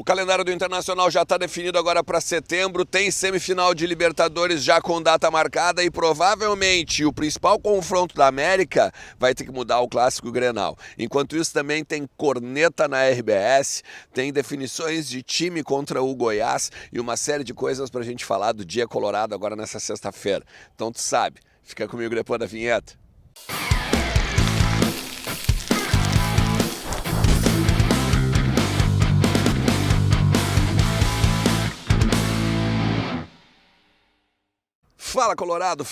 calendário do Internacional já está definido agora para setembro, tem semifinal de Libertadores já com data marcada e provavelmente o principal confronto da América vai ter que mudar o clássico Grenal. Enquanto isso também tem corneta na RBS, tem definições de time contra o Goiás e uma série de coisas para a gente falar do dia colorado agora nessa sexta-feira. Então tu sabe, fica comigo depois da vinheta. Fala Colorado,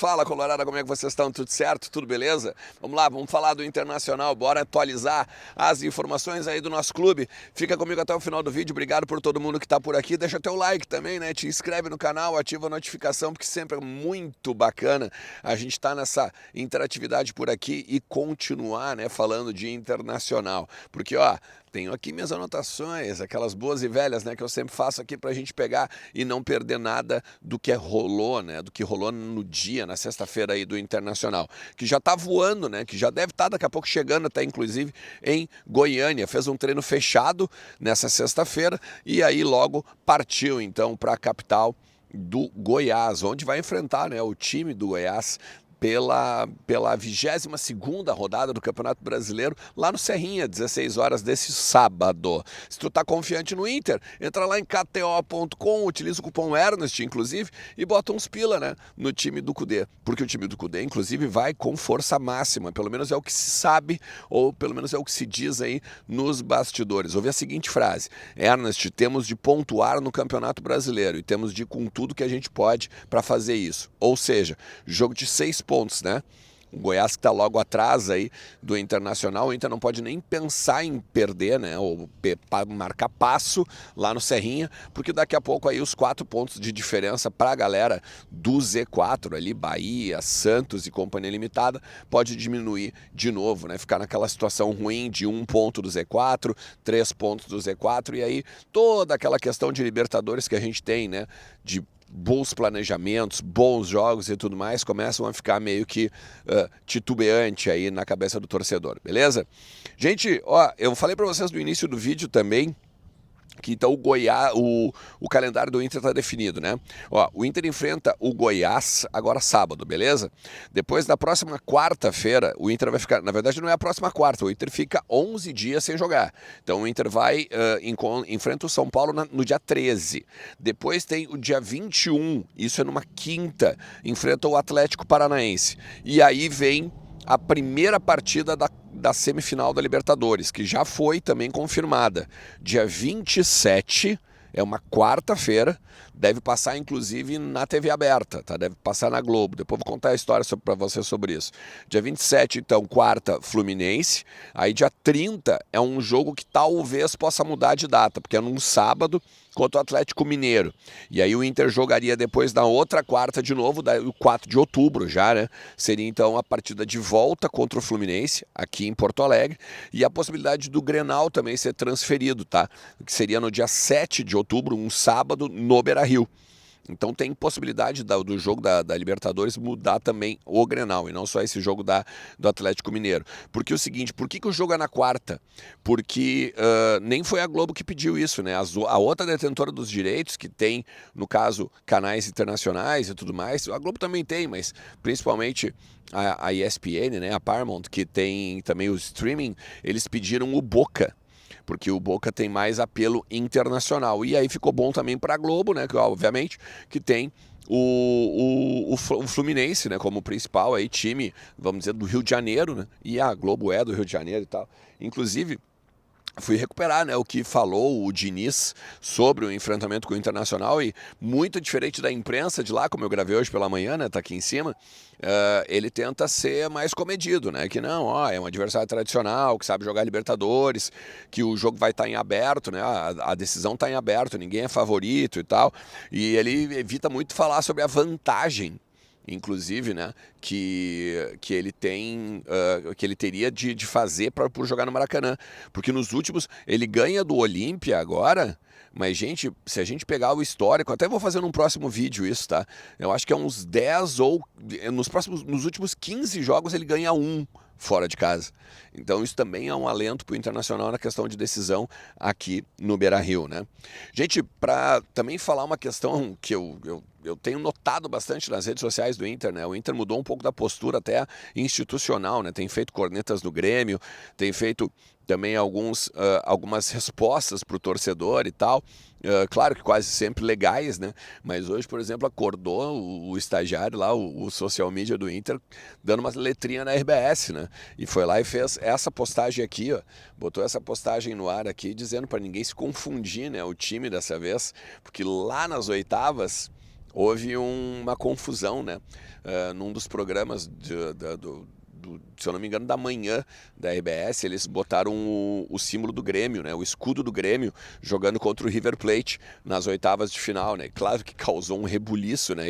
como é que vocês estão? Tudo certo? Tudo beleza? Vamos lá, vamos falar do Internacional, bora atualizar as informações aí do nosso clube. Fica comigo até o final do vídeo, obrigado por todo mundo que tá por aqui, deixa teu like também, né? Te inscreve no canal, ativa a notificação, porque sempre é muito bacana a gente tá nessa interatividade por aqui e continuar, né, falando de Internacional. Porque, ó, tenho aqui minhas anotações, aquelas boas e velhas, né, que eu sempre faço aqui pra gente pegar e não perder nada do que rolou, né, do que rolou no dia, na sexta-feira aí do Internacional, que já tá voando, né, que já deve estar daqui a pouco chegando até inclusive em Goiânia. Fez um treino fechado nessa sexta-feira e aí logo partiu então para a capital do Goiás, onde vai enfrentar, né, o time do Goiás pela 22ª rodada do Campeonato Brasileiro, lá no Serrinha, 16 horas desse sábado. Se tu tá confiante no Inter, entra lá em kto.com, utiliza o cupom Ernest, inclusive, e bota uns pila, né, no time do Cudê. Porque o time do Cudê, inclusive, vai com força máxima, pelo menos é o que se sabe, ou pelo menos é o que se diz aí nos bastidores. Ouvi a seguinte frase: Ernest, temos de pontuar no Campeonato Brasileiro e temos de ir com tudo que a gente pode para fazer isso. Ou seja, jogo de 6 pontos, né? O Goiás que está logo atrás aí do Internacional, o Inter não pode nem pensar em perder, né? Ou marcar passo lá no Serrinha, porque daqui a pouco aí os 4 pontos de diferença para a galera do Z4 ali, Bahia, Santos e Companhia Limitada, pode diminuir de novo, né? Ficar naquela situação ruim de 1 ponto do Z4, 3 pontos do Z4 e aí toda aquela questão de Libertadores que a gente tem, né? De bons planejamentos, bons jogos e tudo mais, começam a ficar meio que titubeante aí na cabeça do torcedor, beleza? Gente, ó, eu falei para vocês no início do vídeo também que então o Goiás, o calendário do Inter está definido, né? Ó, o Inter enfrenta o Goiás agora sábado, beleza? Depois, na próxima quarta-feira, o Inter vai ficar... Na verdade, não é a próxima quarta, o Inter fica 11 dias sem jogar. Então, o Inter vai, enfrenta o São Paulo no dia 13. Depois tem o dia 21, isso é numa quinta, enfrenta o Atlético Paranaense. E aí vem a primeira partida da semifinal da Libertadores, que já foi também confirmada. Dia 27, é uma quarta-feira, deve passar inclusive na TV aberta, tá? Deve passar na Globo. Depois vou contar a história para você sobre isso. Dia 27, então, quarta, Fluminense. Aí dia 30 é um jogo que talvez possa mudar de data, porque é num sábado contra o Atlético Mineiro. E aí o Inter jogaria depois na outra quarta de novo, o 4 de outubro já, né? Seria então a partida de volta contra o Fluminense, aqui em Porto Alegre, e a possibilidade do Grenal também ser transferido, tá? Que seria no dia 7 de outubro, um sábado, no Beira-Rio. Então tem possibilidade do jogo da Libertadores mudar também o Grenal, e não só esse jogo do Atlético Mineiro. Porque é o seguinte, por que o jogo é na quarta? Porque nem foi a Globo que pediu isso, né? A outra detentora dos direitos, que tem, no caso, canais internacionais e tudo mais, a Globo também tem, mas principalmente a ESPN, né? A Paramount, que tem também o streaming, eles pediram o Boca, porque o Boca tem mais apelo internacional. E aí ficou bom também para a Globo, né? Que obviamente que tem o Fluminense, né, como principal aí time, vamos dizer, do Rio de Janeiro, né? E a Globo é do Rio de Janeiro e tal. Inclusive, fui recuperar, né, o que falou o Diniz sobre o enfrentamento com o Internacional, e muito diferente da imprensa de lá, como eu gravei hoje pela manhã, né, tá aqui em cima, ele tenta ser mais comedido, né, que não, ó, é um adversário tradicional, que sabe jogar Libertadores, que o jogo vai estar em aberto, né, a decisão está em aberto, ninguém é favorito e tal, e ele evita muito falar sobre a vantagem, inclusive, né, que ele tem, que ele teria de fazer por jogar no Maracanã, porque nos últimos, ele ganha do Olímpia agora, mas, gente, se a gente pegar o histórico, até vou fazer num próximo vídeo isso, tá? Eu acho que é uns 10 ou, nos últimos 15 jogos ele ganha um fora de casa. Então isso também é um alento para o Internacional na questão de decisão aqui no Beira-Rio, né? Gente, para também falar uma questão que eu tenho notado bastante nas redes sociais do Inter, né? O Inter mudou um pouco da postura até institucional, né? Tem feito cornetas no Grêmio, tem feito também algumas respostas para o torcedor e tal. Claro que quase sempre legais, né? Mas hoje, por exemplo, acordou o estagiário lá, o social media do Inter, dando uma letrinha na RBS, né? E foi lá e fez essa postagem aqui, ó. Botou essa postagem no ar aqui, dizendo para ninguém se confundir, né? O time dessa vez, porque lá nas oitavas houve uma confusão, né? Num dos programas se eu não me engano, da manhã da RBS, eles botaram o símbolo do Grêmio, né? O escudo do Grêmio, jogando contra o River Plate nas oitavas de final, né? Claro que causou um rebuliço, né?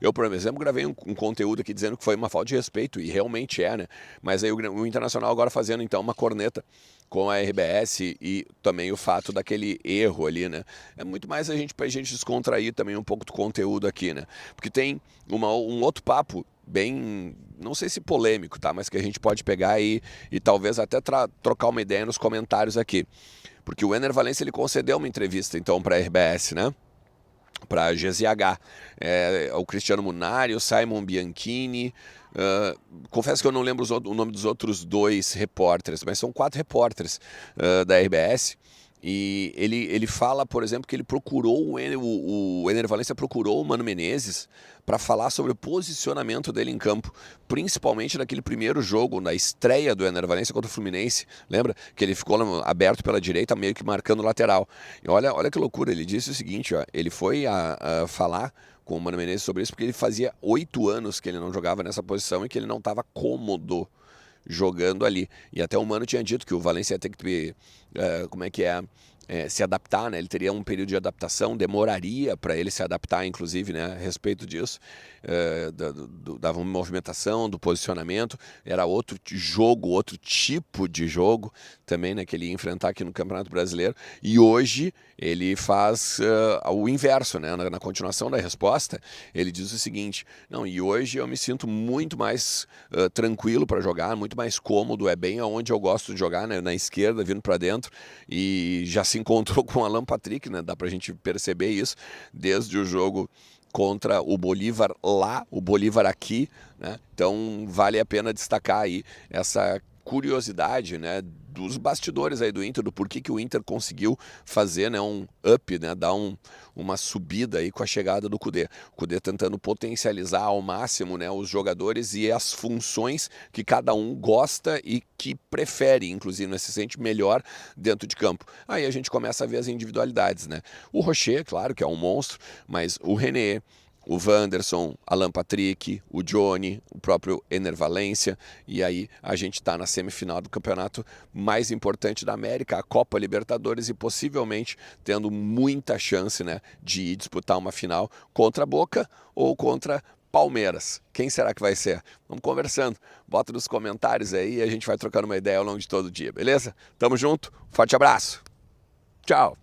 Eu, por exemplo, gravei um conteúdo aqui dizendo que foi uma falta de respeito, e realmente é, né? Mas aí o Internacional agora fazendo, então, uma corneta com a RBS e também o fato daquele erro ali, né? É muito mais pra gente descontrair também um pouco do conteúdo aqui, né? Porque tem um outro papo bem, não sei se polêmico, tá? Mas que a gente pode pegar e talvez até trocar uma ideia nos comentários aqui. Porque o Ener Valencia, ele concedeu uma entrevista, então, para a RBS, né? Para a GZH. O Cristiano Munari, o Simon Bianchini. Confesso que eu não lembro o nome dos outros 2 repórteres, mas são 4 repórteres da RBS. E ele fala, por exemplo, que ele procurou o Ener Valencia procurou o Mano Menezes para falar sobre o posicionamento dele em campo, principalmente naquele primeiro jogo, na estreia do Ener Valencia contra o Fluminense. Lembra? Que ele ficou aberto pela direita, meio que marcando o lateral. E olha que loucura, ele disse o seguinte, ó, ele foi a falar com o Mano Menezes sobre isso porque ele fazia 8 anos que ele não jogava nessa posição e que ele não estava cômodo jogando ali. E até o Mano tinha dito que o Valencia ia ter que se adaptar, né? Ele teria um período de adaptação, demoraria para ele se adaptar, inclusive, né? A respeito disso, da movimentação, do posicionamento. Era outro jogo, outro tipo de jogo também, né? Que ele ia enfrentar aqui no Campeonato Brasileiro. E hoje ele faz o inverso, né? Na continuação da resposta, ele diz o seguinte: não, e hoje eu me sinto muito mais tranquilo para jogar, muito mais cômodo, é bem aonde eu gosto de jogar, né? Na esquerda, vindo para dentro, e já se encontrou com o Alan Patrick, né? Dá pra gente perceber isso desde o jogo contra o Bolívar lá, o Bolívar aqui, né? Então vale a pena destacar aí essa curiosidade, né, dos bastidores aí do Inter, do porquê que o Inter conseguiu fazer, né, um up, né, dar uma subida aí com a chegada do Kudê. O Kudê tentando potencializar ao máximo, né, os jogadores e as funções que cada um gosta e que prefere, inclusive, né, se sente melhor dentro de campo. Aí a gente começa a ver as individualidades, né? O Rocher, claro que é um monstro, mas o René, o Wanderson, Alan Patrick, o Johnny, o próprio Ener Valencia, e aí a gente está na semifinal do campeonato mais importante da América, a Copa Libertadores, e possivelmente tendo muita chance, né, de ir disputar uma final contra a Boca ou contra Palmeiras. Quem será que vai ser? Vamos conversando, bota nos comentários aí e a gente vai trocando uma ideia ao longo de todo o dia, beleza? Tamo junto, forte abraço, tchau!